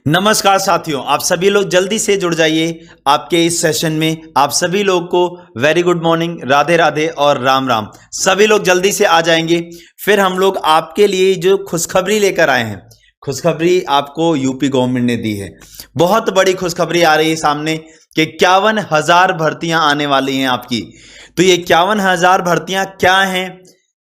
नमस्कार साथियों, आप सभी लोग जल्दी से जुड़ जाइए आपके इस सेशन में। आप सभी लोग को very good morning, Radhe Radhe और राम राम। सभी लोग जल्दी से आ जाएंगे। फिर हम लोग आपके लिए जो खुशखबरी लेकर आए हैं, खुशखबरी आपको यूपी गवर्नमेंट ने दी है। बहुत बड़ी खुशखबरी आ रही है सामने कि 51,000 भर्तियां आने वाली हैं आपकी। तो ये 51,000 भर्तियां क्या हैं,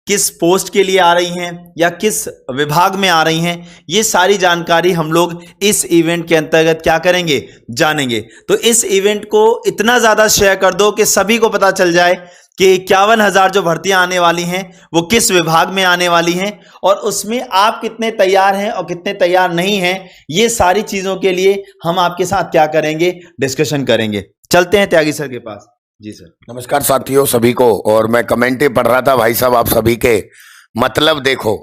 किस पोस्ट के लिए आ रही हैं या किस विभाग में आ रही हैं, ये सारी जानकारी हम लोग इस इवेंट के अंतर्गत क्या करेंगे, जानेंगे। तो इस इवेंट को इतना ज़्यादा शेयर कर दो कि सभी को पता चल जाए कि 51,000 जो भर्तियां आने वाली हैं वो किस विभाग में आने वाली हैं और उसमें आप कितने तैयार हैं और कितने तैयार नहीं हैं। ये सारी चीज़ों के लिए हम आपके साथ क्या करेंगे, डिस्कशन करेंगे। चलते हैं त्यागी सर के पास। जी सर। नमस्कार साथियों सभी को। और मैं कमेंट ही पढ़ रहा था भाई साहब आप सभी के। मतलब देखो,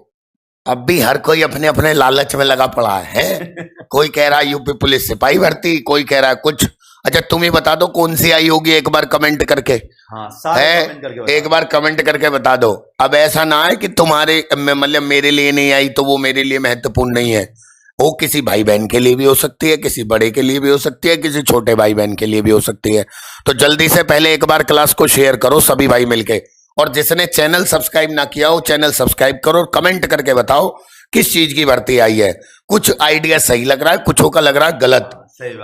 अब भी हर कोई अपने अपने लालच में लगा पड़ा है। कोई कह रहा है यूपी पुलिस सिपाही भर्ती, कोई कह रहा है कुछ। अच्छा तुम ही बता दो कौन सी आई होगी, एक बार कमेंट करके। हाँ, कमेंट करके एक बार कमेंट करके बता दो। अब ऐसा ना है कि तुम्हारे मतलब मेरे लिए नहीं आई तो वो मेरे लिए महत्वपूर्ण नहीं है। वो किसी भाई बहन के लिए भी हो सकती है, किसी बड़े के लिए भी हो सकती है, किसी छोटे भाई बहन के लिए भी हो सकती है। तो जल्दी से पहले एक बार क्लास को शेयर करो सभी भाई मिलके। और जिसने चैनल सब्सक्राइब ना किया हो चैनल सब्सक्राइब करो और कमेंट करके बताओ किस चीज की भर्ती आई है। कुछ आइडिया सही लग रहा है, कुछों का लग रहा है गलत।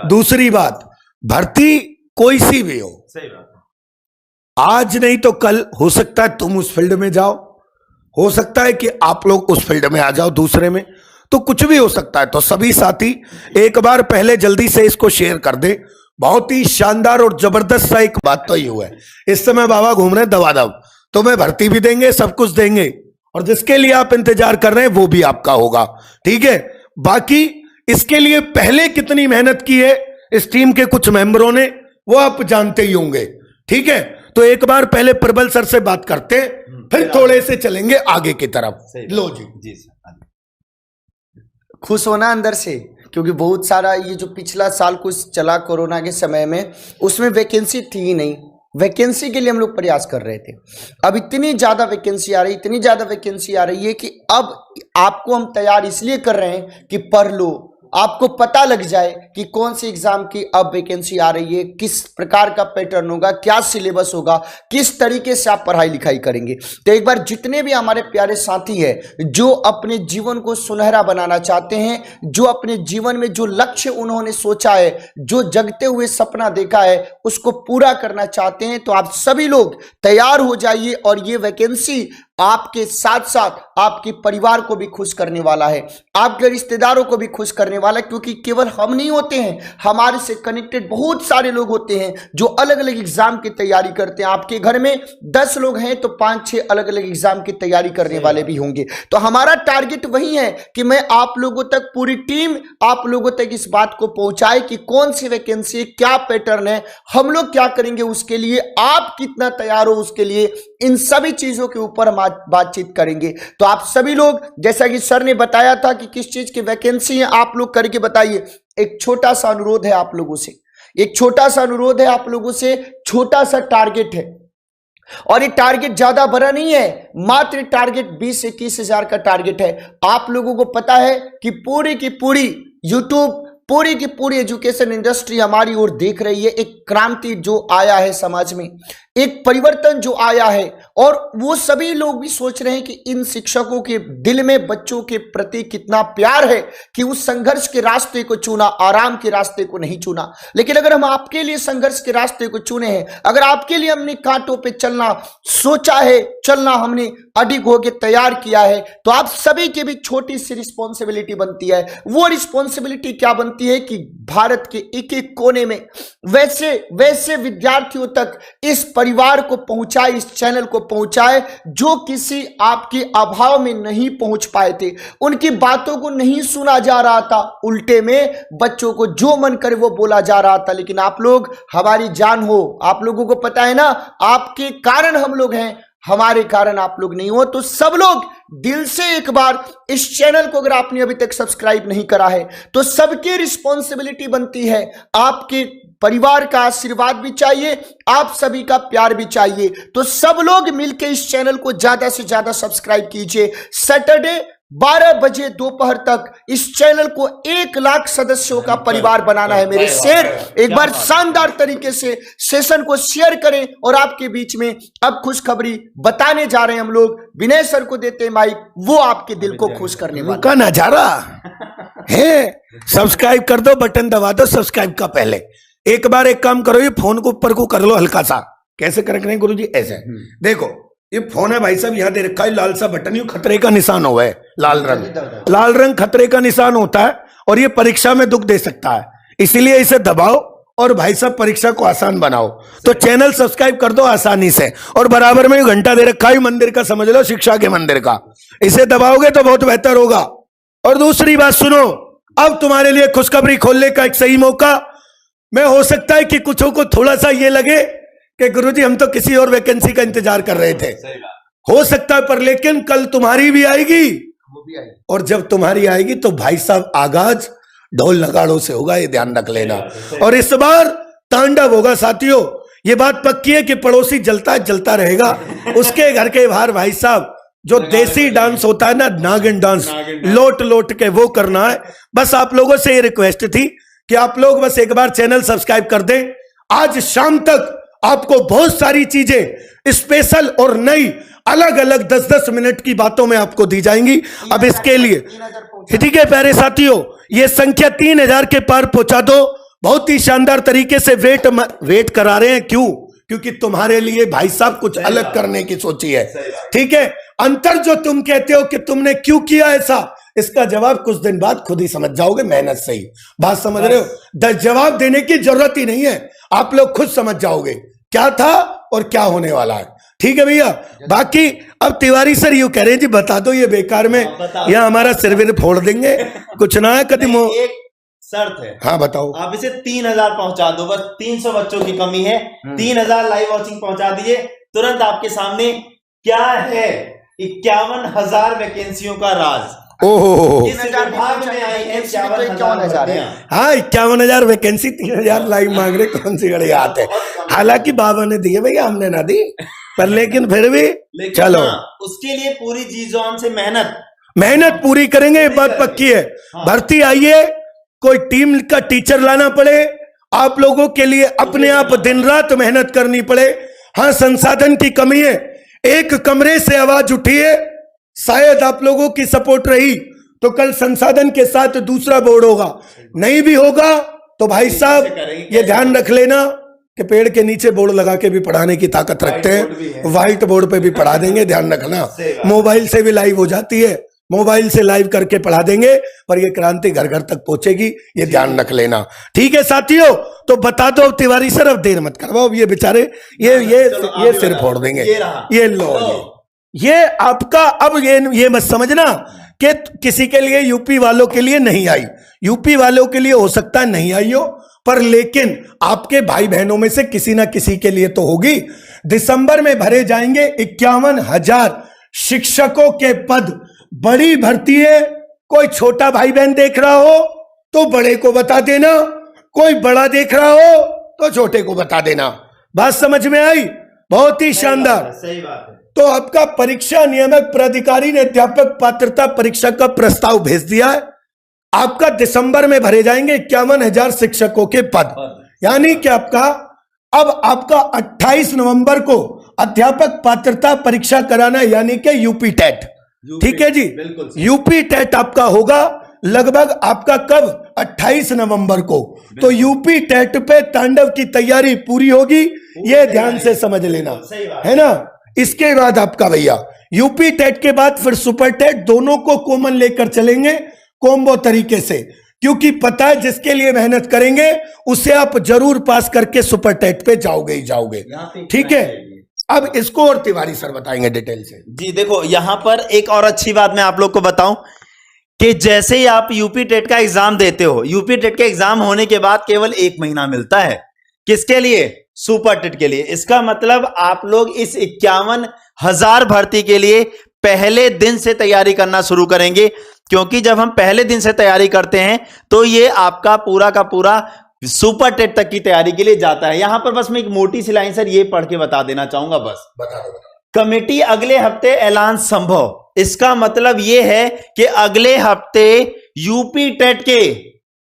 दूसरी बात, भर्ती कोई सी भी हो, सही बात, आज नहीं तो कल हो सकता है तुम उस फील्ड में जाओ, हो सकता है कि आप लोग उस फील्ड में आ जाओ दूसरे में, तो कुछ भी हो सकता है। तो सभी साथी एक बार पहले जल्दी से इसको शेयर कर दे। बहुत ही शानदार और जबरदस्त सा एक बात तो ये हुआ है, इस समय बाबा घूम रहे हैं दबादब, तुम्हें भर्ती भी देंगे, सब कुछ देंगे और जिसके लिए आप इंतजार कर रहे हैं वो भी आपका होगा। ठीक है, बाकी इसके लिए पहले कितनी मेहनत की है इस टीम के कुछ मेंबरों ने वो आप जानते ही होंगे। ठीक है, तो एक बार पहले प्रबल सर से बात करते फिर थोड़े से चलेंगे आगे की तरफ। लो जी। जी सर। खुश होना अंदर से, क्योंकि बहुत सारा ये जो पिछला साल कुछ चला कोरोना के समय में, उसमें वैकेंसी थी ही नहीं। वैकेंसी के लिए हम लोग प्रयास कर रहे थे। अब इतनी ज़्यादा वैकेंसी आ रही, इतनी ज़्यादा वैकेंसी आ रही है कि अब आपको हम तैयार इसलिए कर रहे हैं कि पढ़ लो, आपको पता लग जाए कि कौन सी एग्जाम की अब वैकेंसी आ रही है, किस प्रकार का पैटर्न होगा, क्या सिलेबस होगा, किस तरीके से आप पढ़ाई लिखाई करेंगे। तो एक बार जितने भी हमारे प्यारे साथी हैं जो अपने जीवन को सुनहरा बनाना चाहते हैं, जो अपने जीवन में जो लक्ष्य उन्होंने सोचा है, जो जगते हुए सपना देखा है उसको पूरा करना चाहते हैं, तो आप सभी लोग तैयार हो जाइए। और ये वैकेंसी आपके साथ साथ आपके परिवार को भी खुश करने वाला है, आपके रिश्तेदारों को भी खुश करने वाला है, क्योंकि केवल हम नहीं होते हैं, हमारे से कनेक्टेड बहुत सारे लोग होते हैं जो अलग अलग एग्जाम की तैयारी करते हैं। आपके घर में 10 लोग हैं तो 5-6 अलग अलग एग्जाम की तैयारी करने वाले भी होंगे। तो हमारा टारगेट वही है कि मैं आप लोगों तक, पूरी टीम आप लोगों तक इस बात को पहुंचाए कि कौन सी वैकेंसी, क्या पैटर्न है, हम लोग क्या करेंगे उसके लिए, आप कितना तैयार हो उसके लिए, इन सभी चीजों के ऊपर हम बातचीत करेंगे। तो आप सभी लोग, जैसा कि सर ने बताया था कि किस चीज की वैकेंसी है, आप लोग करके बताइए। एक छोटा सा अनुरोध है आप लोगों से, एक छोटा सा अनुरोध है आप लोगों से, छोटा सा टारगेट है और ये टारगेट ज्यादा बड़ा नहीं है, मात्र टारगेट 20 से 21 हजार का टारगेट है। आप लोगों को पता है कि पूरी की पूरी यूट्यूब, पूरी की पूरी एजुकेशन इंडस्ट्री हमारी ओर देख रही है। एक क्रांति जो आया है समाज में, एक परिवर्तन जो आया है, और वो सभी लोग भी सोच रहे हैं कि इन शिक्षकों के दिल में बच्चों के प्रति कितना प्यार है कि उस संघर्ष के रास्ते को चुना, आराम के रास्ते को नहीं चुना। लेकिन अगर हम आपके लिए संघर्ष के रास्ते को चुने हैं, अगर आपके लिए हमने कांटों पे चलना सोचा है, चलना हमने अडिग होकर तैयार किया है, तो आप सभी के भी छोटी सी रिस्पॉन्सिबिलिटी बनती है। वो रिस्पॉन्सिबिलिटी क्या बनती है कि भारत के एक एक कोने में वैसे वैसे विद्यार्थियों तक इस परिवार को पहुंचाए, इस चैनल को पहुंचाए जो किसी आपके अभाव में नहीं पहुंच पाए थे, उनकी बातों को नहीं सुना जा रहा था, उल्टे में बच्चों को जो मन करे वो बोला जा रहा था। लेकिन आप लोग हमारी जान हो, आप लोगों को पता है ना, आपके कारण हम लोग हैं, हमारे कारण आप लोग नहीं हो। तो सब लोग दिल से एक बार इस चैनल को, अगर आपने अभी तक सब्सक्राइब नहीं करा है, तो सबकी रिस्पॉन्सिबिलिटी बनती है, आपके परिवार का आशीर्वाद भी चाहिए, आप सभी का प्यार भी चाहिए। तो सब लोग मिलकर इस चैनल को ज्यादा से ज्यादा सब्सक्राइब कीजिए। सैटरडे 12 बजे दोपहर तक इस चैनल को 1 लाख सदस्यों का परिवार बनाना है मेरे शेर। एक बार शानदार तरीके से सेशन को शेयर करें और आपके बीच में अब खुशखबरी बताने जा रहे हैं हम लोग। विनय सर को देते हैं माइक, वो आपके दिल को खुश करने वाला का नजारा है। सब्सक्राइब कर दो, बटन दबा दो सब्सक्राइब का पहले। एक बार एक काम करो, ये फोन को ऊपर को कर लो हल्का सा। कैसे करें गुरु जी? ऐसे देखो, ये फोन है भाई साहब, यहाँ दे रखा है लाल सा बटन, ये खतरे का निशान हुआ है। लाल रंग खतरे का निशान होता है और ये परीक्षा में दुख दे सकता है, इसीलिए इसे दबाओ और भाई साहब परीक्षा को आसान बनाओ। तो चैनल सब्सक्राइब कर दो आसानी से, और बराबर में घंटा दे रखा है मंदिर का, समझ लो शिक्षा के मंदिर का, इसे दबाओगे तो बहुत बेहतर होगा। और दूसरी बात सुनो, अब तुम्हारे लिए खुशखबरी खोलने का एक सही मौका। मैं हो सकता है कि कुछों को थोड़ा सा ये लगे कि गुरुजी हम तो किसी और वैकेंसी का इंतजार कर रहे थे, हो सकता है, पर लेकिन कल तुम्हारी भी आएगी, और जब तुम्हारी आएगी तो भाई साहब आगाज ढोल नगाड़ों से होगा, ये ध्यान रख लेना। और इस बार तांडव होगा साथियों, ये बात पक्की है कि पड़ोसी जलता रहेगा, उसके घर के बाहर भाई साहब जो देसी डांस होता है ना, नागिन डांस, लोट लोट के वो करना है। बस आप लोगों से ये रिक्वेस्ट थी कि आप लोग बस एक बार चैनल सब्सक्राइब कर दें। आज शाम तक आपको बहुत सारी चीजें स्पेशल और नई अलग अलग 10-10 मिनट की बातों में आपको दी जाएंगी। अब इसके लिए ठीक है प्यारे साथियों, ये संख्या 3000 के पार पहुंचा दो। बहुत ही शानदार तरीके से वेट करा रहे हैं। क्यों? क्योंकि तुम्हारे लिए भाई साहब कुछ अलग करने की सोची है। ठीक है, अंतर जो तुम कहते हो कि तुमने क्यों किया ऐसा, इसका जवाब कुछ दिन बाद खुद ही समझ जाओगे, मेहनत से ही। बात समझ रहे हो? जवाब देने की जरूरत ही नहीं है, आप लोग खुद समझ जाओगे क्या था और क्या होने वाला है। ठीक है भैया, बाकी अब तिवारी सर यूं कह रहे हैं जी बता दो, ये बेकार में या हमारा सिर फोड़ देंगे, कुछ ना है कदम। एक शर्त है। हाँ बताओ। आप इसे 3000 पहुंचा दो, बस 300 बच्चों की कमी है। 3000 लाइव वॉचिंग पहुंचा दीजिए, तुरंत आपके सामने क्या है 51,000 वैकेंसियों का राज। ओहो, इस विभाग में आई है 51,000। हाँ 51,000 वैकेंसी, 3,000 लाइव मांग रहे, कौन सी बड़ी बात है। हालांकि बाबा ने दिए भैया, हमने ना दी, पर लेकिन फिर भी चलो, उसके लिए पूरी जी जान से मेहनत पूरी करेंगे, ये बात पक्की है। भर्ती आइए, कोई टीम का टीचर लाना पड़े, आप लोगों के लिए अपने आप दिन रात मेहनत करनी पड़े। हाँ, संसाधन की कमी है, एक कमरे से आवाज उठी है, शायद आप लोगों की सपोर्ट रही तो कल संसाधन के साथ दूसरा बोर्ड होगा, नहीं भी होगा तो भाई साहब ये ध्यान रख लेना कि पेड़ के नीचे बोर्ड लगा के भी पढ़ाने की ताकत रखते हैं, व्हाइट बोर्ड पे भी पढ़ा देंगे, ध्यान रखना। मोबाइल से भी लाइव हो जाती है, मोबाइल से लाइव करके पढ़ा देंगे, पर ये क्रांति घर घर तक पहुंचेगी, ये ध्यान रख लेना। ठीक है साथियों, तो बता दो तिवारी सर, अब देर मत करवाओ, ये बेचारे ये सिर फोड़ देंगे। ये लो, ये आपका, अब ये मत समझना कि किसी के लिए, यूपी वालों के लिए नहीं आई, यूपी वालों के लिए हो सकता है नहीं आई हो, पर लेकिन आपके भाई बहनों में से किसी ना किसी के लिए तो होगी। दिसंबर में भरे जाएंगे 51,000 शिक्षकों के पद, बड़ी भर्ती है। कोई छोटा भाई बहन देख रहा हो तो बड़े को बता देना, कोई बड़ा देख रहा हो तो छोटे को बता देना। बात समझ में आई? बहुत ही शानदार, सही बात है। तो आपका परीक्षा नियामक प्राधिकारी ने अध्यापक पात्रता परीक्षा का प्रस्ताव भेज दिया है। आपका दिसंबर में भरे जाएंगे 51,000 शिक्षकों के पद, यानी कि आपका 28 नवंबर को अध्यापक पात्रता परीक्षा कराना, यानी कि यूपी टेट। ठीक है जी, यूपी टेट आपका होगा लगभग आपका कब, 28 नवंबर को। तो यूपी टेट पे तांडव की तैयारी पूरी होगी, ये ध्यान से समझ लेना, है ना। इसके बाद आपका भैया यूपी टेट के बाद फिर सुपर टेट, दोनों को कॉमन लेकर चलेंगे कॉम्बो तरीके से, क्योंकि पता है जिसके लिए मेहनत करेंगे उसे आप जरूर पास करके सुपर टेट पे जाओगे ही जाओगे। ठीक है, अब इसको और तिवारी सर बताएंगे डिटेल से। जी देखो, यहां पर एक और अच्छी बात मैं आप लोग को बताऊं कि जैसे ही आप यूपी टेट का एग्जाम देते हो, यूपी टेट के एग्जाम होने के बाद केवल 1 महीना मिलता है, किसके लिए? सुपर टेट के लिए। इसका मतलब आप लोग इस 51,000 भर्ती के लिए पहले दिन से तैयारी करना शुरू करेंगे, क्योंकि जब हम पहले दिन से तैयारी करते हैं तो ये आपका पूरा का पूरा सुपर टेट तक की तैयारी के लिए जाता है। यहां पर बस मैं एक मोटी सी लाइन सर ये पढ़ के बता देना चाहूंगा, बस कमेटी अगले हफ्ते ऐलान संभव। इसका मतलब यह है कि अगले हफ्ते यूपी टेट के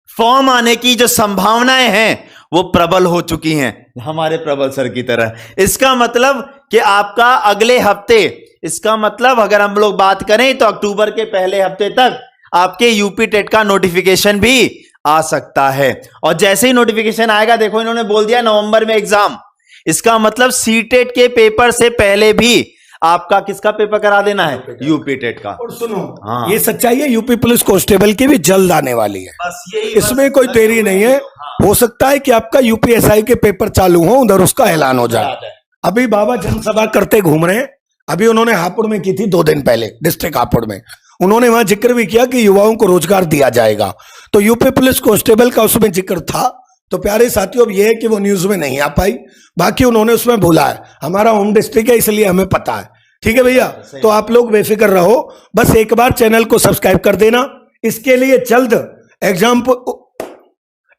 फॉर्म आने की जो संभावनाएं हैं वो प्रबल हो चुकी हैं, हमारे प्रबल सर की तरह। इसका मतलब कि आपका अगले हफ्ते, इसका मतलब अगर हम लोग बात करें तो अक्टूबर के पहले हफ्ते तक आपके यूपी टेट का नोटिफिकेशन भी आ सकता है। और जैसे ही नोटिफिकेशन आएगा, देखो इन्होंने बोल दिया नवंबर में एग्जाम, इसका मतलब सीटेट के पेपर से पहले भी आपका किसका पेपर करा देना है, यूपी टेट का। और सुनो, हाँ। ये सच्चाई है, यूपी पुलिस कांस्टेबल की भी जल्द आने वाली है, बस यही, इसमें कोई देरी नहीं है। हो सकता है कि आपका यूपीएसआई के पेपर चालू हो, उधर उसका ऐलान हो जाए। अभी बाबा जनसभा करते घूम रहे हैं, अभी उन्होंने हापुड़ में की थी 2 दिन पहले, डिस्ट्रिक्ट हापुड़ में। उन्होंने वहां जिक्र भी किया कि युवाओं को रोजगार दिया जाएगा, तो यूपी पुलिस कांस्टेबल का उसमें जिक्र था। तो प्यारे साथियों, अब यह है कि वो न्यूज में नहीं आ पाई, बाकी उन्होंने उसमें बोला है हमारा होम डिस्ट्रिक्ट है इसलिए हमें पता है। ठीक है भैया, तो आप लोग बेफिक्र रहो, बस एक बार चैनल को सब्सक्राइब कर देना। इसके लिए जल्द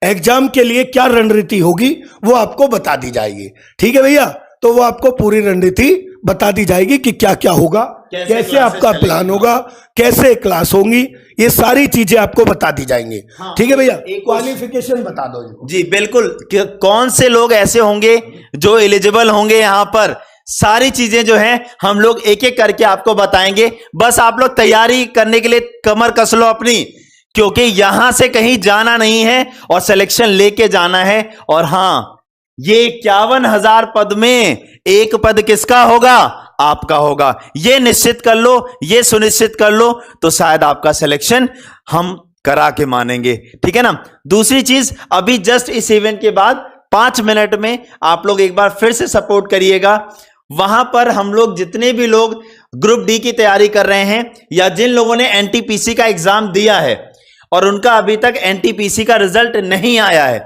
एग्जाम के लिए क्या रणनीति होगी वो आपको बता दी जाएगी। ठीक है भैया, तो वो आपको पूरी रणनीति बता दी जाएगी कि क्या क्या होगा, कैसे आपका प्लान होगा, कैसे क्लास होंगी, ये सारी चीजें आपको बता दी जाएंगी। हाँ, ठीक है भैया, क्वालिफिकेशन बता दो जी। बिल्कुल, कौन से लोग ऐसे होंगे जो एलिजिबल होंगे, यहां पर सारी चीजें जो हैं हम लोग एक एक करके आपको बताएंगे। बस आप लोग तैयारी करने के लिए कमर कस लो अपनी, क्योंकि यहां से कहीं जाना नहीं है और सिलेक्शन लेके जाना है। और हां, ये 51,000 पद में एक पद किसका होगा, आपका होगा। ये निश्चित कर लो, ये सुनिश्चित कर लो, तो शायद आपका सिलेक्शन हम करा के मानेंगे। ठीक है ना। दूसरी चीज, अभी जस्ट इस इवेंट के बाद 5 मिनट में आप लोग एक बार फिर से सपोर्ट करिएगा। वहां पर हम लोग जितने भी लोग ग्रुप डी की तैयारी कर रहे हैं या जिन लोगों ने एनटीपीसी का एग्जाम दिया है और उनका अभी तक एनटीपीसी का रिजल्ट नहीं आया है,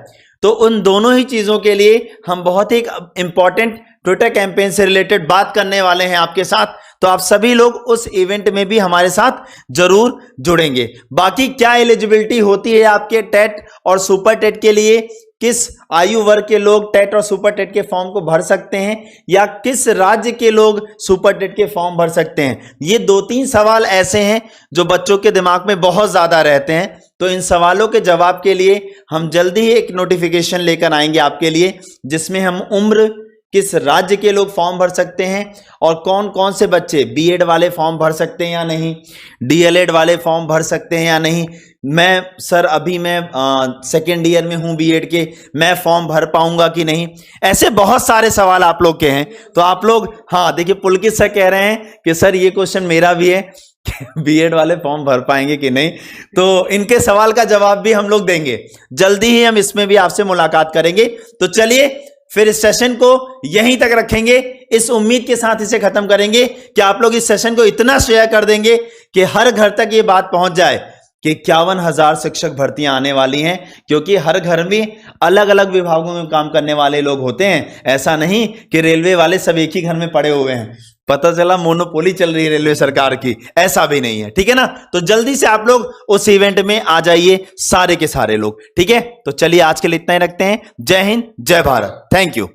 तो उन दोनों ही चीजों के लिए हम बहुत ही इंपॉर्टेंट ट्विटर कैंपेन से रिलेटेड बात करने वाले हैं आपके साथ। तो आप सभी लोग उस इवेंट में भी हमारे साथ जरूर जुड़ेंगे। बाकी क्या एलिजिबिलिटी होती है आपके टेट और सुपर टेट के लिए, किस आयु वर्ग के लोग टेट और सुपर टेट के फॉर्म को भर सकते हैं, या किस राज्य के लोग सुपर टेट के फॉर्म भर सकते हैं, ये 2-3 सवाल ऐसे हैं जो बच्चों के दिमाग में बहुत ज्यादा रहते हैं। तो इन सवालों के जवाब के लिए हम जल्दी ही एक नोटिफिकेशन लेकर आएंगे आपके लिए, जिसमें हम उम्र, किस राज्य के लोग फॉर्म भर सकते हैं और कौन कौन से बच्चे बीएड वाले फॉर्म भर सकते हैं या नहीं, डीएलएड वाले फॉर्म भर सकते हैं या नहीं। अभी मैं 2nd ईयर में हूं बीएड के, मैं फॉर्म भर पाऊंगा कि नहीं। ऐसे बहुत सारे सवाल आप लोग के हैं। तो आप लोग, हाँ देखिए, पुलकित सर कह रहे हैं कि सर ये क्वेश्चन मेरा भी है, बीएड वाले फॉर्म भर पाएंगे कि नहीं। तो इनके सवाल का जवाब भी हम लोग देंगे जल्दी ही, हम इसमें भी आपसे मुलाकात करेंगे। तो चलिए फिर इस सेशन को यहीं तक रखेंगे, इस उम्मीद के साथ इसे खत्म करेंगे कि आप लोग इस सेशन को इतना शेयर कर देंगे कि हर घर तक ये बात पहुंच जाए कि 51,000 शिक्षक भर्तियां आने वाली हैं। क्योंकि हर घर में अलग अलग विभागों में काम करने वाले लोग होते हैं। ऐसा नहीं कि रेलवे वाले सब एक ही घर में पड़े हुए हैं, पता चला मोनोपोली चल रही है रेलवे सरकार की, ऐसा भी नहीं है। ठीक है ना। तो जल्दी से आप लोग उस इवेंट में आ जाइए, सारे के सारे लोग। ठीक है, तो चलिए आज के लिए इतना ही रखते हैं। जय हिंद, जय भारत, थैंक यू।